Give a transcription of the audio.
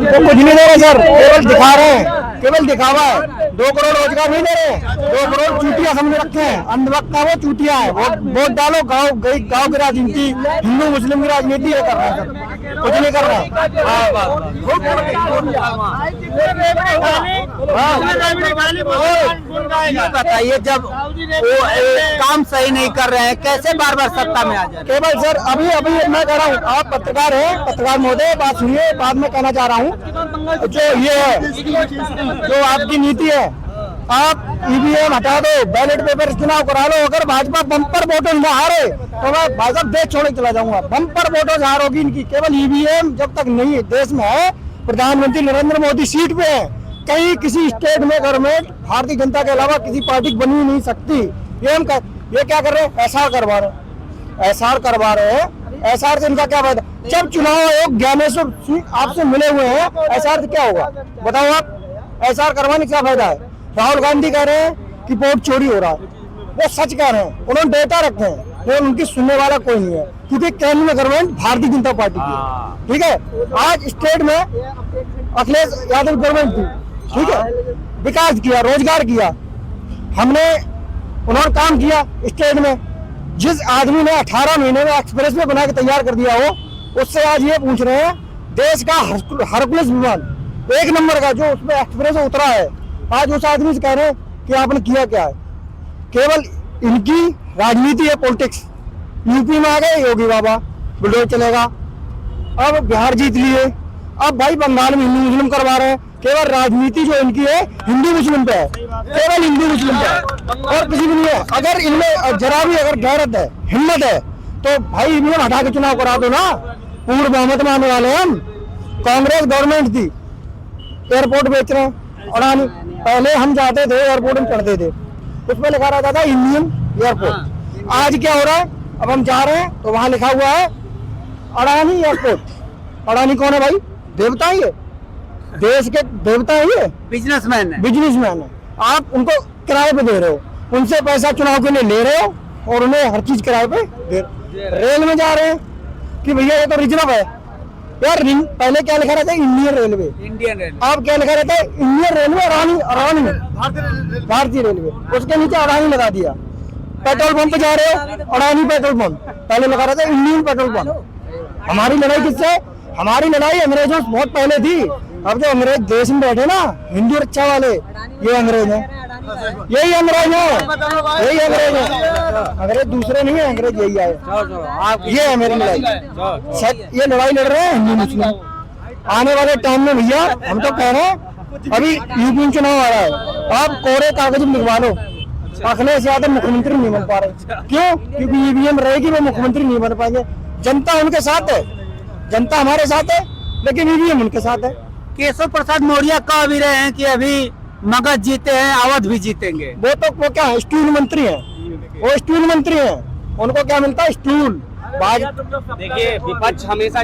तो कुछ नहीं दे रहे सर, केवल दिखा रहे हैं, केवल दिखावा है। 2 करोड़ रोजगार नहीं दे रहे, 2 करोड़ चूतिया समझ रखे हैं, अंधभक्त है वो, चूतिया है। वोट डालो, गाँव की राजनीति, हिंदू मुस्लिम की राजनीति है कर रहे हैं सर, कुछ नहीं कर रहे हैं। बताइए, जब वो काम सही नहीं कर रहे हैं कैसे बार बार सत्ता में आ जाए? केवल सर अभी मैं कह रहा हूँ, आप पत्रकार हैं, पत्रकार महोदय बात सुनिए, बाद में कहना चाह रहा हूँ। जो ये है, जो आपकी नीति है, आप ईवीएम हटा दो, बैलेट पेपर चुनाव करा लो। अगर भाजपा बम्पर वोटों से हारे तो मैं भाई साहब देश छोड़ के चला जाऊंगा। बम्पर वोटों से हार होगी इनकी। केवल ईवीएम जब तक नहीं देश में है, प्रधानमंत्री नरेंद्र मोदी सीट पे है, कहीं किसी स्टेट में गवर्नमेंट भारतीय जनता के अलावा किसी पार्टी बनी नहीं सकती। ये क्या कर रहे हैं? एसआर करवा रहे हैं। एसआर से इनका क्या फायदा? जब चुनाव आयोग ज्ञानेश्वर सिंह आपसे मिले हुए हैं, एसआर से क्या होगा बताओ आप? एसआर करवाने का क्या फायदा है? राहुल गांधी कह रहे हैं कि वोट चोरी हो रहा है, वो सच कह रहे हैं, उन्होंने डेटा रखे हैं, लेकिन उनकी सुनने वाला कोई नहीं है, क्योंकि केंद्र में गवर्नमेंट भारतीय जनता पार्टी की है। ठीक है, आज स्टेट में अखिलेश यादव गवर्नमेंट थी, ठीक है, विकास किया, रोजगार किया, उन्होंने काम किया स्टेट में। जिस आदमी ने 18 महीने में एक्सप्रेस वे बना के तैयार कर दिया हो, उससे आज ये पूछ रहे हैं देश का हरकुलस विमान 1 नंबर का जो उसमें एक्सप्रेस उतरा है, आज उस आदमी से कह रहे हैं कि आपने किया क्या है? केवल इनकी राजनीति है, पॉलिटिक्स। यूपी में आ गए योगी बाबा, बुलडोजर चलेगा। अब बिहार जीत लिए, अब भाई बंगाल में हिंदू मुस्लिम करवा रहे हैं। केवल राजनीति जो इनकी है हिंदू मुस्लिम पे है, केवल हिंदू मुस्लिम पे है, और किसी भी नहीं है। अगर इनमें जरा भी अगर गैरत है, हिम्मत है, तो भाई इन्हें हटा के चुनाव करा दो ना। पूर्ण बहुमत में आने वाले हम। कांग्रेस गवर्नमेंट थी, एयरपोर्ट बेच रहे हैं अडानी। पहले हम जाते थे एयरपोर्ट में चढ़ते थे, उसमें लिखा रहता था इंडियन एयरपोर्ट। आज क्या हो रहा है? अब हम जा रहे हैं तो वहां लिखा हुआ है अडानी एयरपोर्ट। अडानी कौन है भाई? देवता ही है, देश के देवता ही है, बिजनेसमैन है। आप उनको किराए पे दे रहे हो, उनसे पैसा चुनाव के लिए ले रहे हो, और उन्हें हर चीज किराए पे दे। रेल में जा रहे हैं कि भैया ये तो रिजर्व है यार। पहले क्या लिखा रहता है? Indian railway. अब क्या लिखा रहता है? इंडियन रेलवे अडानी भारतीय रेलवे। उसके नीचे अडानी लगा दिया। पेट्रोल पंप पे जा रहे हो, अडानी पेट्रोल पंप, पहले लगा रहता है इंडियन पेट्रोल पंप। हमारी लड़ाई किससे? हमारी लड़ाई अंग्रेजों से बहुत पहले थी। अब जो अंग्रेज देश में बैठे ना, हिंदू रक्षा वाले, ये अंग्रेज हैं, यही अंग्रेज है, अंग्रेज दूसरे नहीं है, अंग्रेज यही आए। ये है मेरी लड़ाई। ये लड़ाई लड़ रहे हैं हिंदू मुस्लिम। आने वाले टाइम में भैया हम तो कह रहे हैं, अभी यूपी में चुनाव आ रहा है, आप कोरे कागज में लिखवा लो, अखिलेश यादव मुख्यमंत्री नहीं बन पा रहे। क्यों? क्योंकि ईवीएम रहेगी, वो मुख्यमंत्री नहीं बन पाएंगे। जनता उनके साथ है, जनता हमारे साथ है, लेकिन ईवीएम उनके साथ है। केशव प्रसाद मौर्य कह भी रहे हैं कि अभी मगध जीते हैं, अवध भी जीतेंगे। वो क्या है? स्टूल मंत्री है, वो स्टूल मंत्री है, उनको क्या मिलता है? स्टूल। देखिए, विपक्ष हमेशा